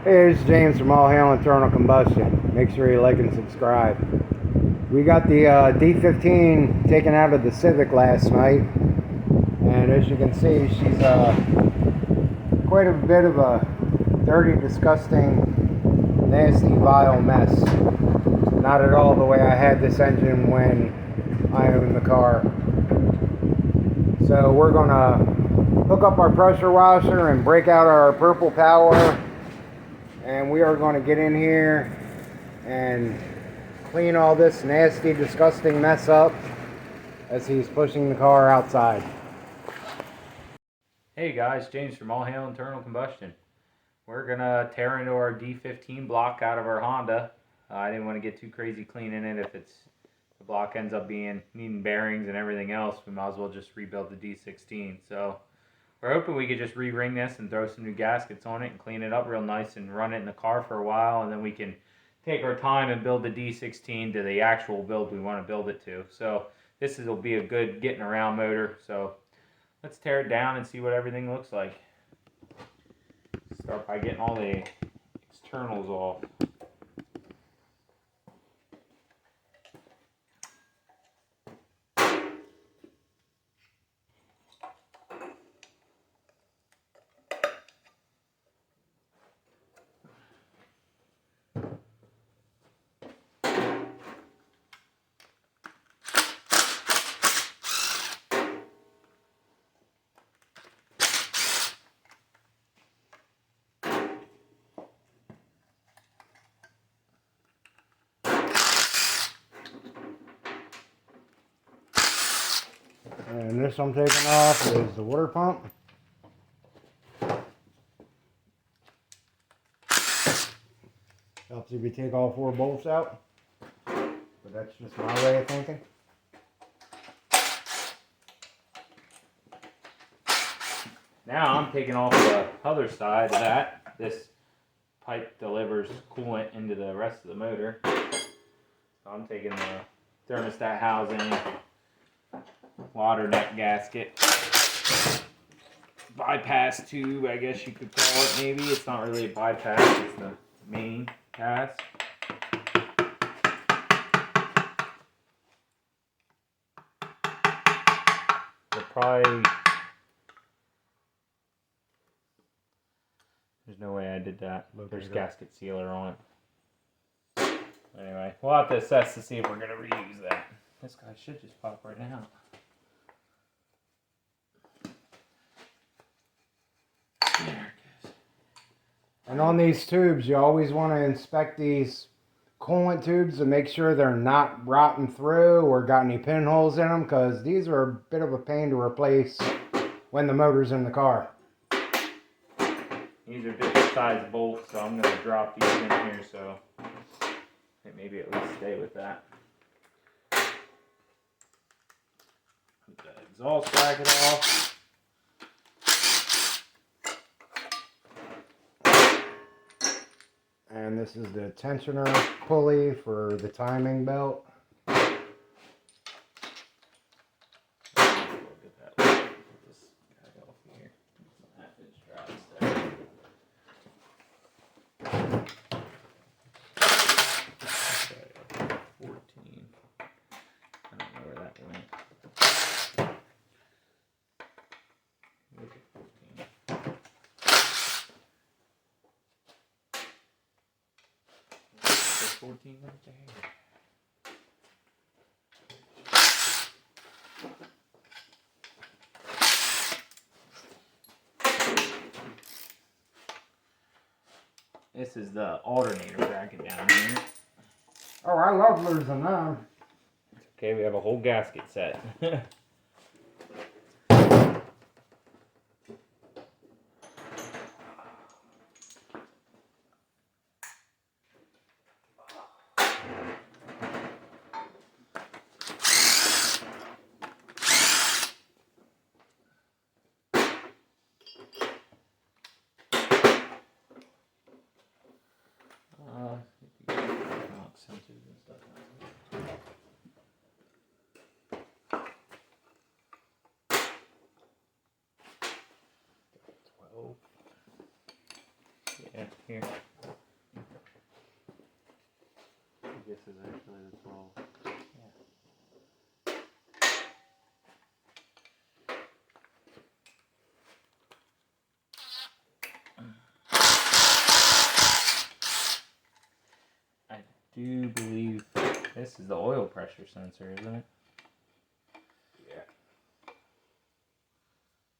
Hey, it's James from All Hail Internal Combustion. Make sure you like and subscribe. We got the D15 taken out of the Civic last night, and as you can see, she's quite a bit of a dirty, disgusting, nasty, vile mess. Not at all the way I had this engine when I owned the car. So we're gonna hook up our pressure washer and break out our purple power, and we are going to get in here and clean all this nasty, disgusting mess up as he's pushing the car outside. Hey guys, James from All Hail Internal Combustion. We're gonna tear into our D15 block out of our Honda. I didn't want to get too crazy cleaning it. If the block ends up needing bearings and everything else, we might as well just rebuild the D16. So we're hoping we could just re-ring this and throw some new gaskets on it and clean it up real nice and run it in the car for a while, and then we can take our time and build the D16 to the actual build we want to build it to. So this will be a good getting around motor. So let's tear it down and see what everything looks like. Start by getting all the externals off. And this I'm taking off is the water pump. Helps if you take all 4 bolts out, but that's just my way of thinking. Now I'm taking off the other side of that. This pipe delivers coolant into the rest of the motor. So I'm taking the thermostat housing, water net gasket, bypass tube, I guess you could call it maybe. It's not really a bypass, it's the main pass. There's no way I did that. There's gasket sealer on it. Anyway, we'll have to assess to see if we're going to reuse that. This guy should just pop right now. There it goes. And on these tubes, you always want to inspect these coolant tubes to make sure they're not rotten through or got any pinholes in them, because these are a bit of a pain to replace when the motor's in the car. These are different size bolts, so I'm going to drop these in here so maybe at least stay with that. Put the exhaust bracket off. And this is the tensioner pulley for the timing belt. Right there. This is the alternator bracket down here. Oh, I love losing them. Okay, we have a whole gasket set. Yeah, here. is actually the 12. Yeah. I do believe this is the oil pressure sensor, isn't it? Yeah.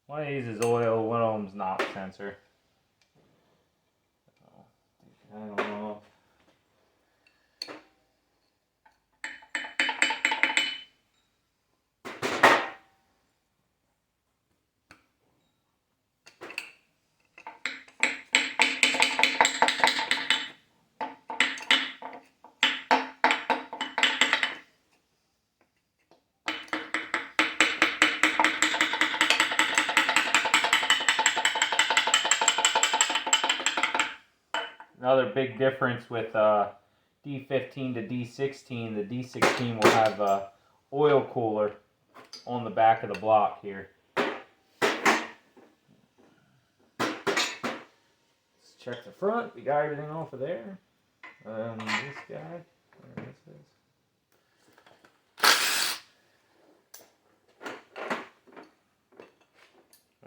One of these is oil, one of them's not sensor. I don't know. Another big difference with D15 to D16, the D16 will have a oil cooler on the back of the block here. Let's check the front. We got everything off of there. This guy, whatever this is.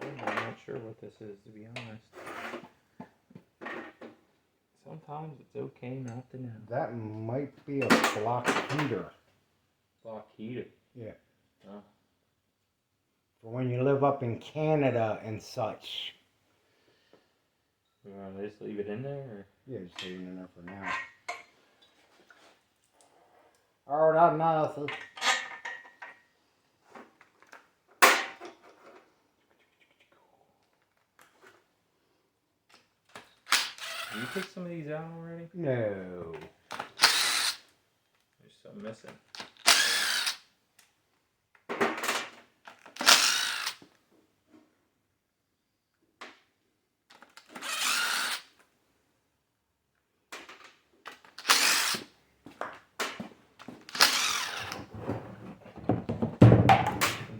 I'm not sure what this is, to be honest. Sometimes it's okay not to know. That might be a block heater. Block heater. Yeah. Oh. For when you live up in Canada and such. You want to just leave it in there? Or? Yeah, just leave it in there for now. Oh, that's nice. Did you take some of these out already? No. There's some missing.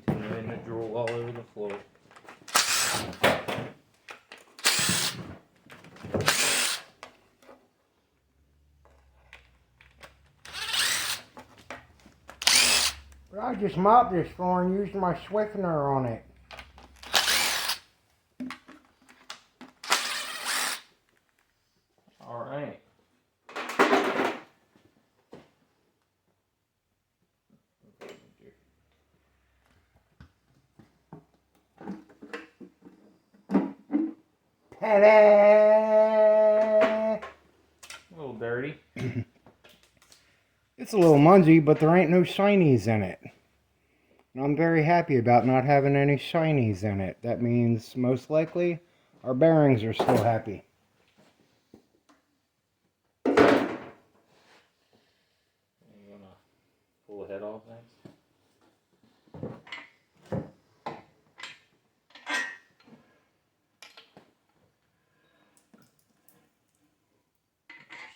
Continuing to drool all over the floor. But I just mopped this floor and used my Swiftener on it. All right. Ta-da! A little dirty. It's a little mungey, but there ain't no shinies in it. And I'm very happy about not having any shinies in it. That means, most likely, our bearings are still happy. You wanna pull the head off next?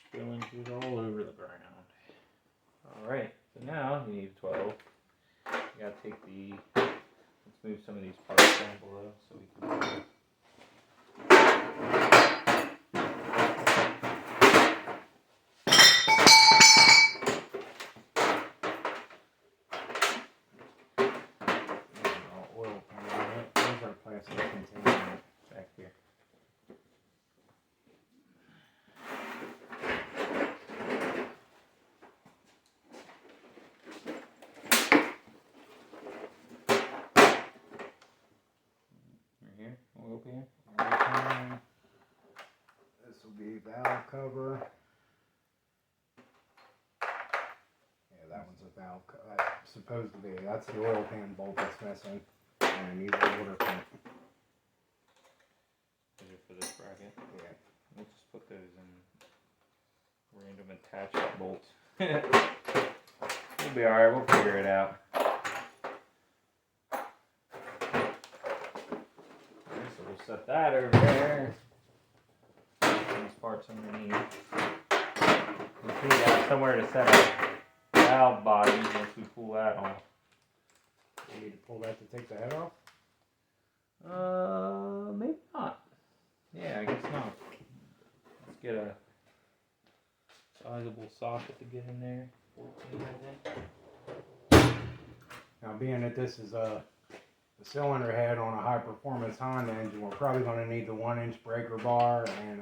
Spilling food all over the ground. Alright, so now you need 12. You gotta take the, let's move some of these parts down below so we can. Oil coming out. There's our plastic container back here. Here, oil pan. This will be valve cover. Yeah, that one's a valve cover. Supposed to be. That's the oil pan bolt that's missing. And I need the water pump. Is it for this bracket? Yeah. We'll just put those in random attachment bolts. We'll be alright, we'll figure it out. So we'll set that over there. These parts underneath. We need to have somewhere to set up valve bodies once we pull that off. You need to pull that to take the head off? Maybe not. Yeah, I guess not. Let's get a sizable socket to get in there. 14, I think. Now, being that this is a cylinder head on a high performance Honda engine, we're probably going to need the 1-inch breaker bar and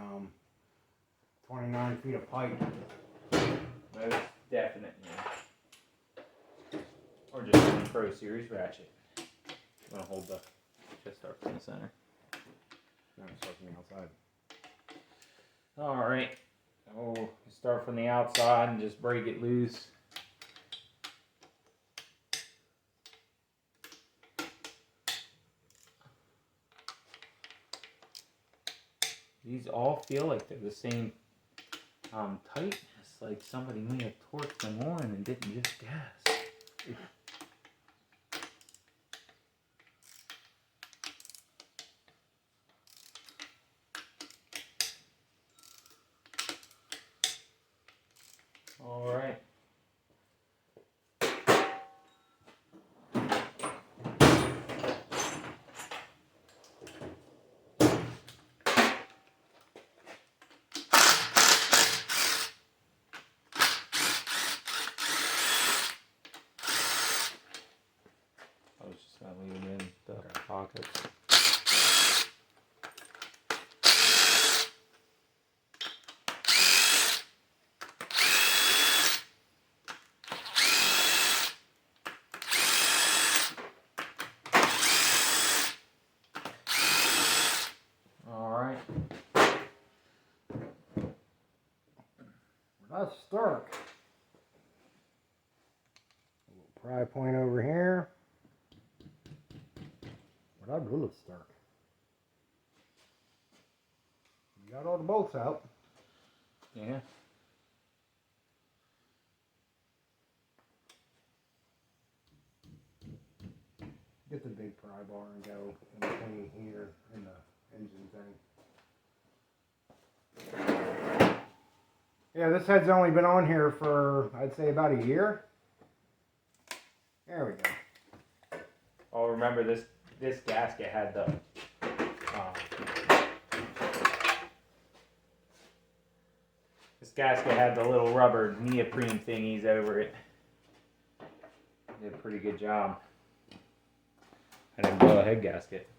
29 feet of pipe. Most definitely. Or just a Pro Series ratchet. I'm going to hold the chest start in the center. No, it's from the outside. Alright. Oh, start from the outside and just break it loose. These all feel like they're the same tightness, like somebody may have torqued them on and didn't just gas. All right. I was just going to leave them in the pockets. That's Stark. A little pry point over here. But I really Stark. You got all the bolts out. Yeah. Get the big pry bar and go in between here and the engine thing. Yeah, this head's only been on here for, I'd say, about a year. There we go. Oh, remember this gasket had the this gasket had the little rubber neoprene thingies over it. Did a pretty good job. I didn't blow a head gasket.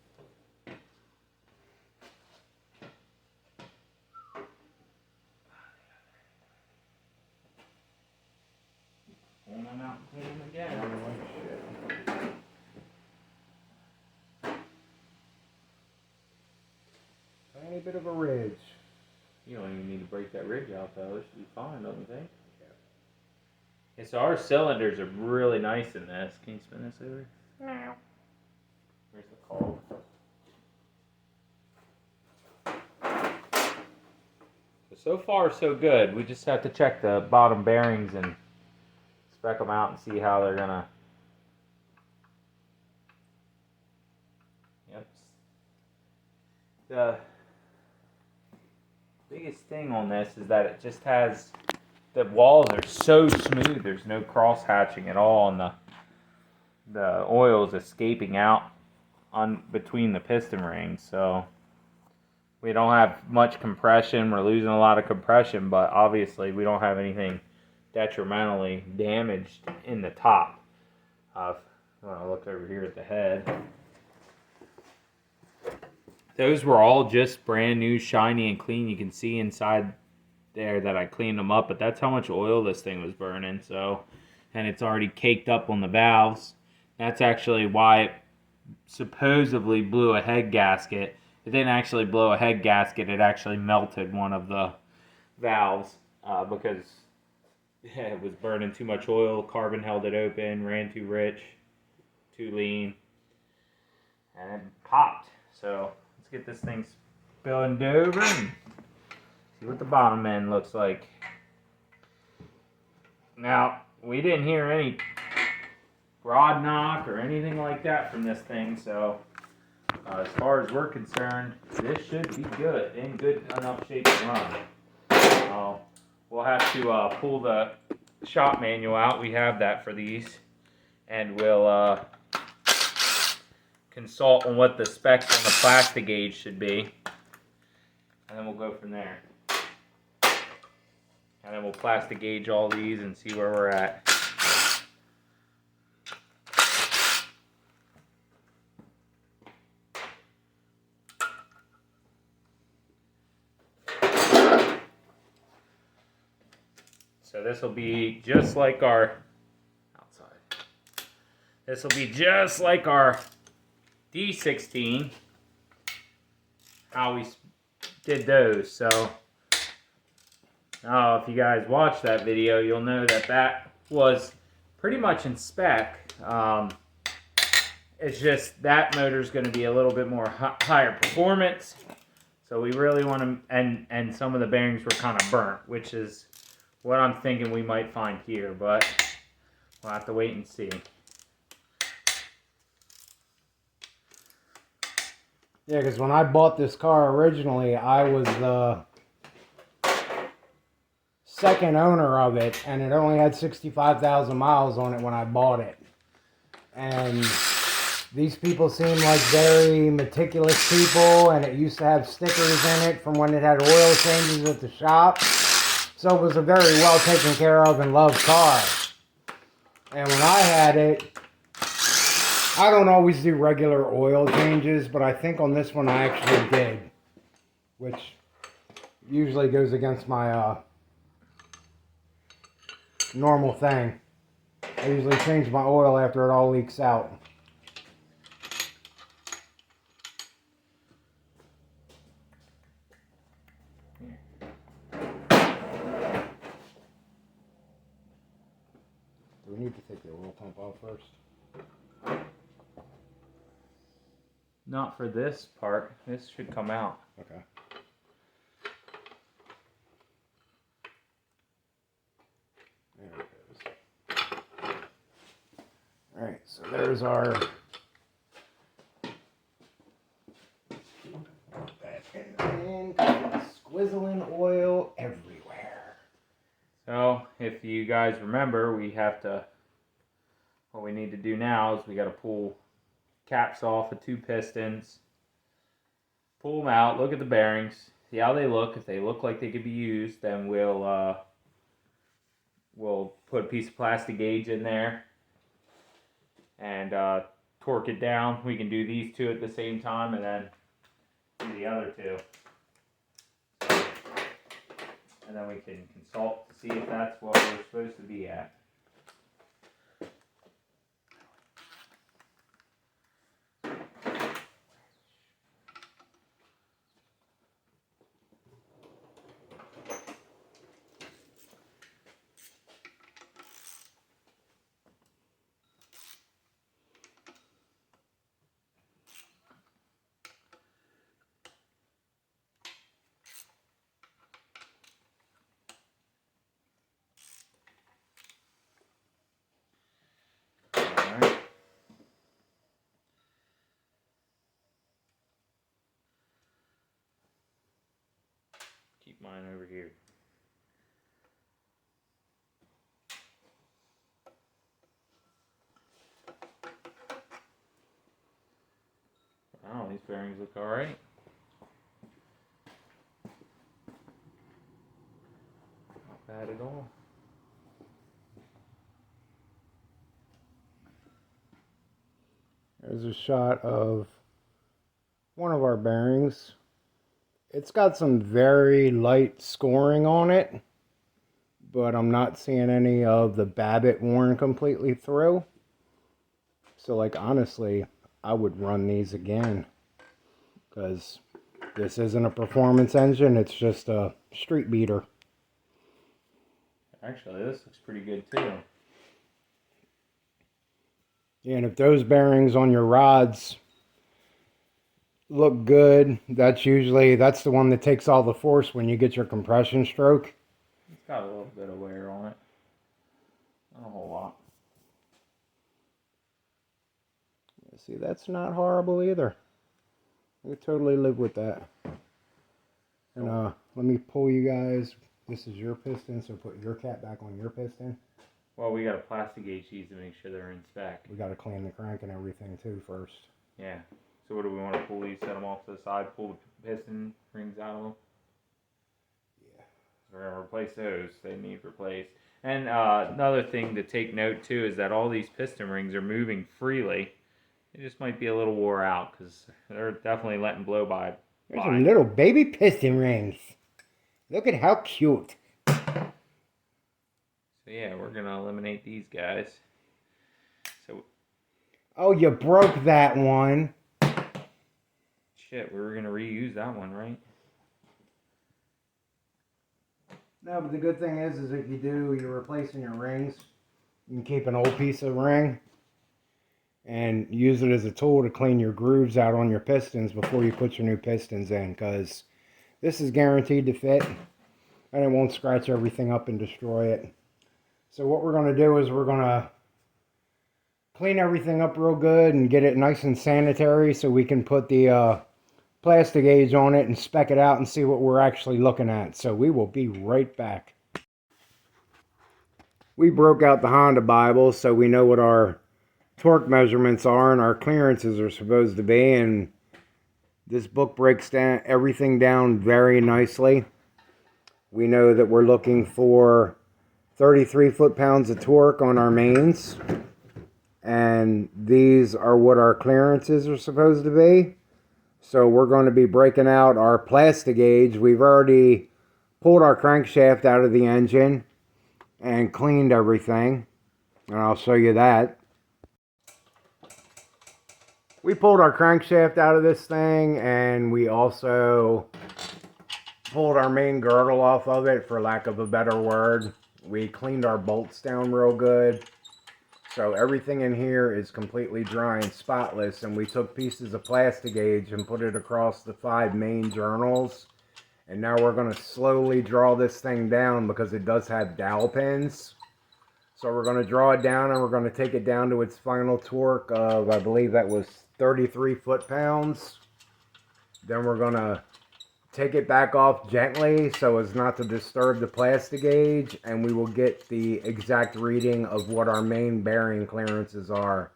Pull them out and clean them again. Tiny bit of a ridge. You don't even need to break that ridge out though. It should be fine, don't you think? Yeah, so our cylinders are really nice in this. Can you spin this over? No. Where's the call? So far so good. We just have to check the bottom bearings and spec them out and see how they're gonna. Yep. The biggest thing on this is that it just has, the walls are so smooth. There's no cross hatching at all, and the oil is escaping out on between the piston rings. So we don't have much compression. We're losing a lot of compression, but obviously we don't have anything detrimentally damaged in the top. I want to look over here at the head. Those were all just brand new, shiny and clean. You can see inside there that I cleaned them up, but that's how much oil this thing was burning. So, and it's already caked up on the valves. That's actually why it supposedly blew a head gasket. It didn't actually blow a head gasket. It actually melted one of the valves because it was burning too much oil. Carbon held it open, ran too rich, too lean, and it popped. So let's get this thing spilled over and see what the bottom end looks like. Now, we didn't hear any rod knock or anything like that from this thing, so as far as we're concerned, this should be good, in good enough shape to run. We'll have to pull the shop manual out. We have that for these, and we'll consult on what the specs on the plastic gauge should be, and then we'll go from there. And then we'll plastic gauge all these and see where we're at. So this will be just like our This will be just like our D16. How we did those. So now, if you guys watched that video, you'll know that that was pretty much in spec. It's just that motor is going to be a little bit more higher performance. So we really want to, and some of the bearings were kind of burnt, which is what I'm thinking we might find here, but we'll have to wait and see. Yeah, because when I bought this car originally, I was the second owner of it, and it only had 65,000 miles on it when I bought it. And these people seem like very meticulous people, and it used to have stickers in it from when it had oil changes at the shop. So it was a very well taken care of and loved car. And when I had it, I don't always do regular oil changes, but I think on this one I actually did, which usually goes against my normal thing. I usually change my oil after it all leaks out. Do we need to take the oil pump off first? Not for this part. This should come out. Okay. There it goes. Alright, so there's our and squizzling oil everywhere. So, if you guys remember, what we need to do now is we got to pull caps off of 2 pistons, pull them out, look at the bearings, see how they look. If they look like they could be used, then we'll put a piece of plastic gauge in there and torque it down. We can do these 2 at the same time and then do the other 2. And then we can consult to see if that's what we're supposed to be at. Alright. Keep mine over here. Wow, these bearings look alright. Not bad at all. There's a shot of one of our bearings. It's got some very light scoring on it, but I'm not seeing any of the Babbitt worn completely through. So, like, honestly, I would run these again, because this isn't a performance engine, it's just a street beater. Actually, this looks pretty good too. Yeah, and if those bearings on your rods look good, that's the one that takes all the force when you get your compression stroke. It's got a little bit of wear on it. Not a whole lot. See, that's not horrible either. I could totally live with that. And let me pull you guys. This is your piston, so put your cap back on your piston. Well, we got to plastic gauge these to make sure they're in spec. We got to clean the crank and everything too first. Yeah. So what do we want to pull these, set them off to the side, pull the piston rings out of them? Yeah. We're gonna replace those. They need replaced. And another thing to take note too is that all these piston rings are moving freely. They just might be a little wore out because they're definitely letting blow by. There's some little baby piston rings. Look at how cute. So yeah, we're gonna eliminate these guys. So. Oh, you broke that one. Shit, we were gonna reuse that one, right? No, but the good thing is if you do, you're replacing your rings. You can keep an old piece of ring and use it as a tool to clean your grooves out on your pistons before you put your new pistons in, because this is guaranteed to fit and it won't scratch everything up and destroy it. So what we're going to do is we're going to clean everything up real good and get it nice and sanitary so we can put the plastic gauge on it and spec it out and see what we're actually looking at. So we will be right back. We broke out the Honda Bible so we know what our torque measurements are and our clearances are supposed to be, and this book breaks down everything down very nicely. We know that we're looking for 33 foot-pounds of torque on our mains, and these are what our clearances are supposed to be. So we're going to be breaking out our plastic gauge. We've already pulled our crankshaft out of the engine and cleaned everything, and I'll show you that. We pulled our crankshaft out of this thing, and we also pulled our main girdle off of it, for lack of a better word. We cleaned our bolts down real good. So everything in here is completely dry and spotless, and we took pieces of plastic gauge and put it across the 5 main journals. And now we're going to slowly draw this thing down because it does have dowel pins. So we're going to draw it down and we're going to take it down to its final torque of, I believe that was 33 foot-pounds. Then we're going to take it back off gently so as not to disturb the plastic gauge, and we will get the exact reading of what our main bearing clearances are.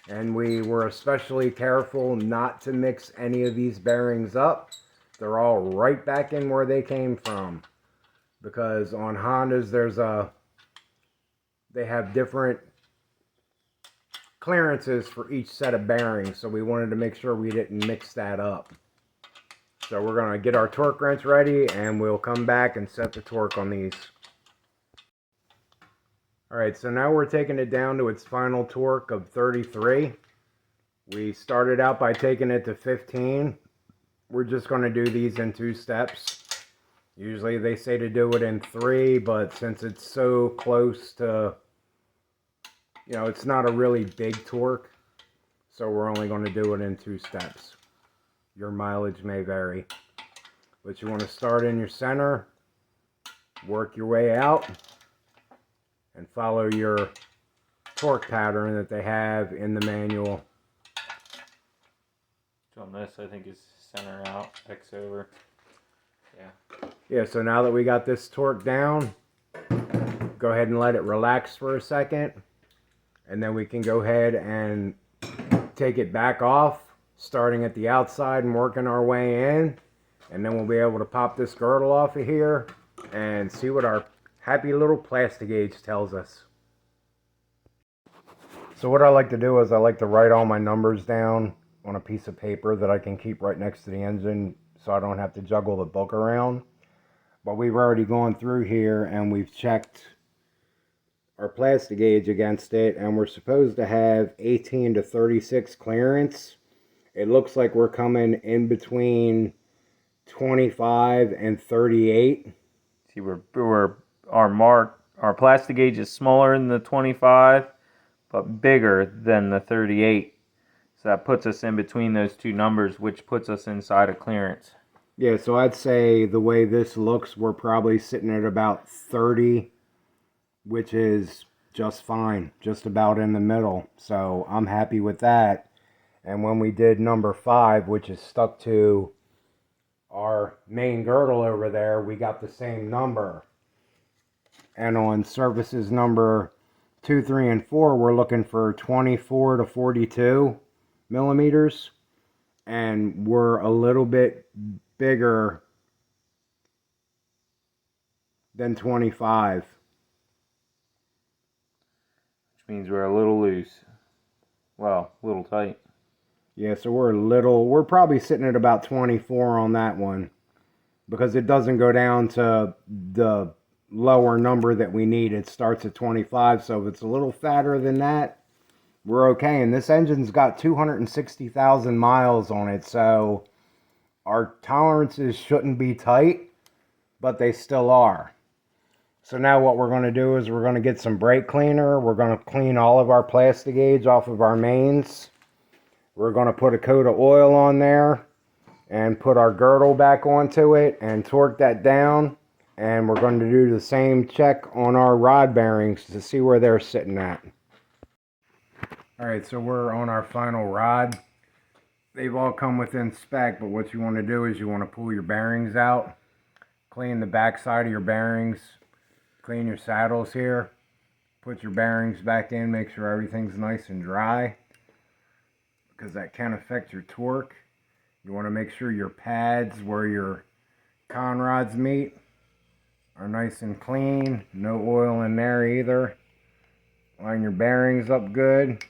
And we were especially careful not to mix any of these bearings up. They're all right back in where they came from, because on Hondas they have different clearances for each set of bearings, so we wanted to make sure we didn't mix that up. So we're going to get our torque wrench ready and we'll come back and set the torque on these. Alright, so now we're taking it down to its final torque of 33. We started out by taking it to 15. We're just going to do these in 2 steps. Usually they say to do it in 3, but since it's so close to, it's not a really big torque, so we're only going to do it in 2 steps. Your mileage may vary, but you want to start in your center, work your way out, and follow your torque pattern that they have in the manual. On this, I think is center out, X over. Yeah, so now that we got this torque down, go ahead and let it relax for a second, and then we can go ahead and take it back off, starting at the outside and working our way in, and then we'll be able to pop this girdle off of here and see what our happy little plastic gauge tells us. So what I like to do is I like to write all my numbers down on a piece of paper that I can keep right next to the engine so I don't have to juggle the book around. But we've already gone through here and we've checked our plastic gauge against it, and we're supposed to have 18 to 36 clearance. It looks like we're coming in between 25 and 38. See, our plastic gauge is smaller than the 25, but bigger than the 38. So that puts us in between those 2 numbers, which puts us inside of clearance. Yeah, so I'd say the way this looks, we're probably sitting at about 30, which is just fine, just about in the middle. So I'm happy with that. And when we did number 5, which is stuck to our main girdle over there, we got the same number. And on surfaces number 2, 3, and 4, we're looking for 24 to 42 millimeters. And we're a little bit bigger then 25. Which means we're a little loose. Well, a little tight. Yeah, so we're probably sitting at about 24 on that one, because it doesn't go down to the lower number that we need. It starts at 25, so if it's a little fatter than that, we're okay. And this engine's got 260,000 miles on it, so our tolerances shouldn't be tight, but they still are. So now what we're going to do is we're going to get some brake cleaner. We're going to clean all of our plastic gauge off of our mains. We're going to put a coat of oil on there and put our girdle back onto it and torque that down. And we're going to do the same check on our rod bearings to see where they're sitting at. Alright, so we're on our final rod. They've all come within spec, but what you want to do is you want to pull your bearings out, clean the back side of your bearings, clean your saddles here, put your bearings back in, make sure everything's nice and dry, because that can affect your torque. You want to make sure your pads where your con rods meet are nice and clean, no oil in there either. Line your bearings up good.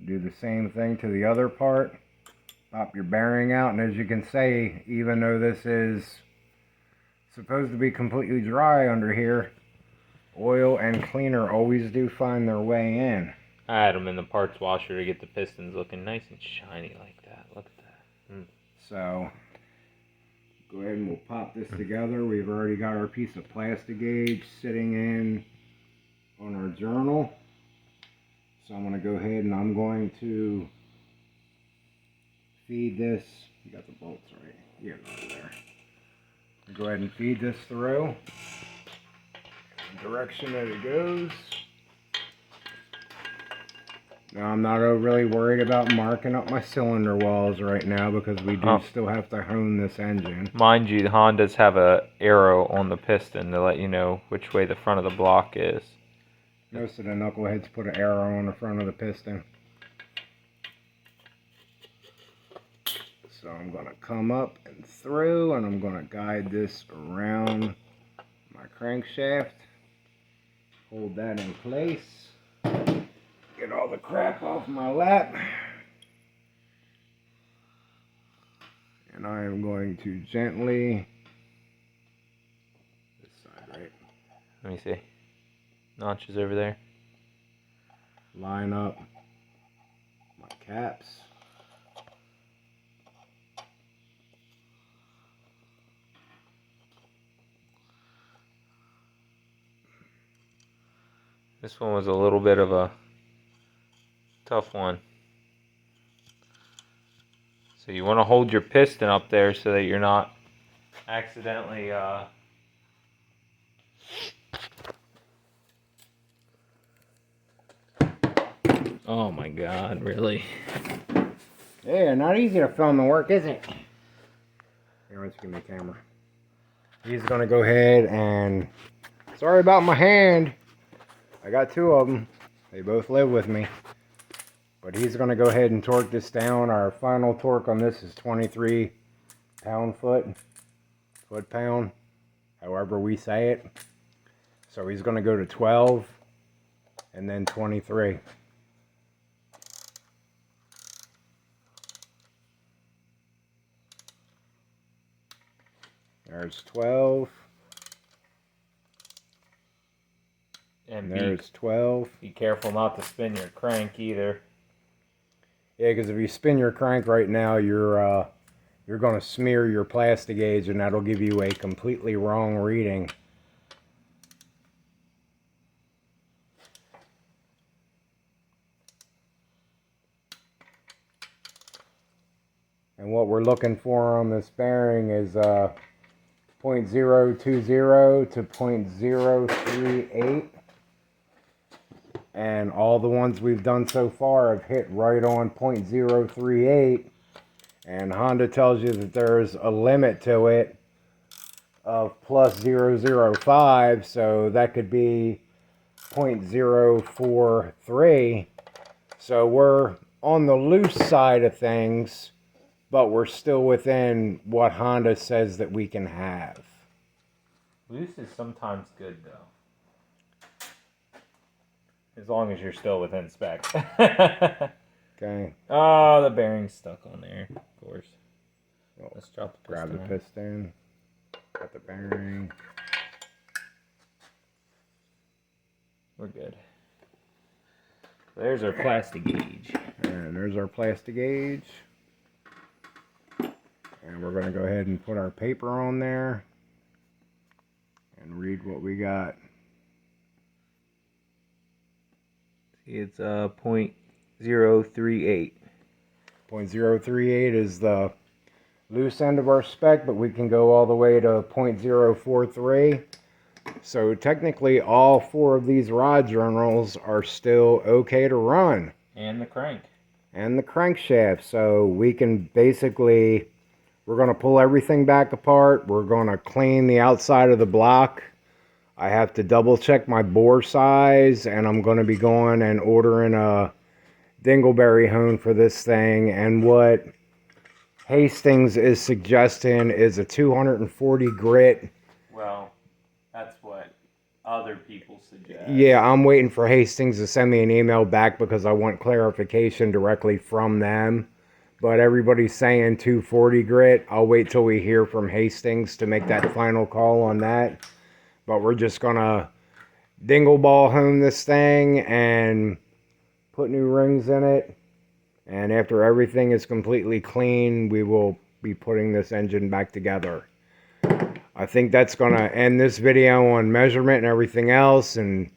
Do the same thing to the other part. Pop your bearing out, and as you can see, even though this is supposed to be completely dry under here, oil and cleaner always do find their way in. I had them in the parts washer to get the pistons looking nice and shiny like that. Look at that. So, go ahead and we'll pop this together. We've already got our piece of plastic gauge sitting in on our journal. So I'm going to go ahead and I'm going to feed this. You got the bolts right? Yeah, over there. Go ahead and feed this through the direction that it goes. Now I'm not really worried about marking up my cylinder walls right now, because we do still have to hone this engine. Mind you, the Hondas have a arrow on the piston to let you know which way the front of the block is. Most of the knuckleheads put an arrow on the front of the piston. So I'm going to come up and through, and I'm going to guide this around my crankshaft. Hold that in place. Get all the crap off my lap. And I am going to gently, this side, right? Let me see. Notches over there. Line up my caps. This one was a little bit of a tough one. So you want to hold your piston up there so that you're not accidentally oh my god, really? Yeah, not easy to film the work, is it? Here, let's give me a camera. He's gonna go ahead and, sorry about my hand, I got two of them. They both live with me. But he's gonna go ahead and torque this down. Our final torque on this is 23 pound-foot, foot-pound, however we say it. So he's gonna go to 12 and then 23. There's 12. And there's 12. Be careful not to spin your crank either. Yeah, because if you spin your crank right now, you're going to smear your plastic gauge, and that'll give you a completely wrong reading. And what we're looking for on this bearing is 0.020 to 0.038. And all the ones we've done so far have hit right on 0.038. And Honda tells you that there's a limit to it of plus 0.005. So that could be 0.043. So we're on the loose side of things, but we're still within what Honda says that we can have. Loose is sometimes good though. As long as you're still within spec. Okay. Oh, the bearing's stuck on there, of course. Let's drop the piston. Grab the piston. Got the bearing. We're good. There's our plastic gauge. And there's our plastic gauge. And we're going to go ahead and put our paper on there and read what we got. See, it's .038. 0.038 is the loose end of our spec, but we can go all the way to 0.043. So technically all 4 of these rod journals are still okay to run. And the crank. And the crankshaft. So we can basically, we're going to pull everything back apart. We're going to clean the outside of the block. I have to double check my bore size, and I'm going to be going and ordering a dingleberry hone for this thing. And what Hastings is suggesting is a 240 grit. Well, that's what other people suggest. Yeah, I'm waiting for Hastings to send me an email back because I want clarification directly from them. But everybody's saying 240 grit. I'll wait till we hear from Hastings to make that final call on that. But we're just going to dingle ball hone this thing and put new rings in it. And after everything is completely clean, we will be putting this engine back together. I think that's going to end this video on measurement and everything else. And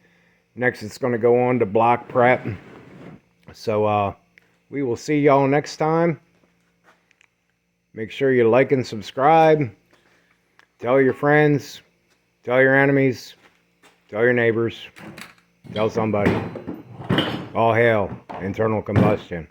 next it's going to go on to block prep. So we will see y'all next time. Make sure you like and subscribe. Tell your friends. Tell your enemies. Tell your neighbors. Tell somebody. All hail internal combustion.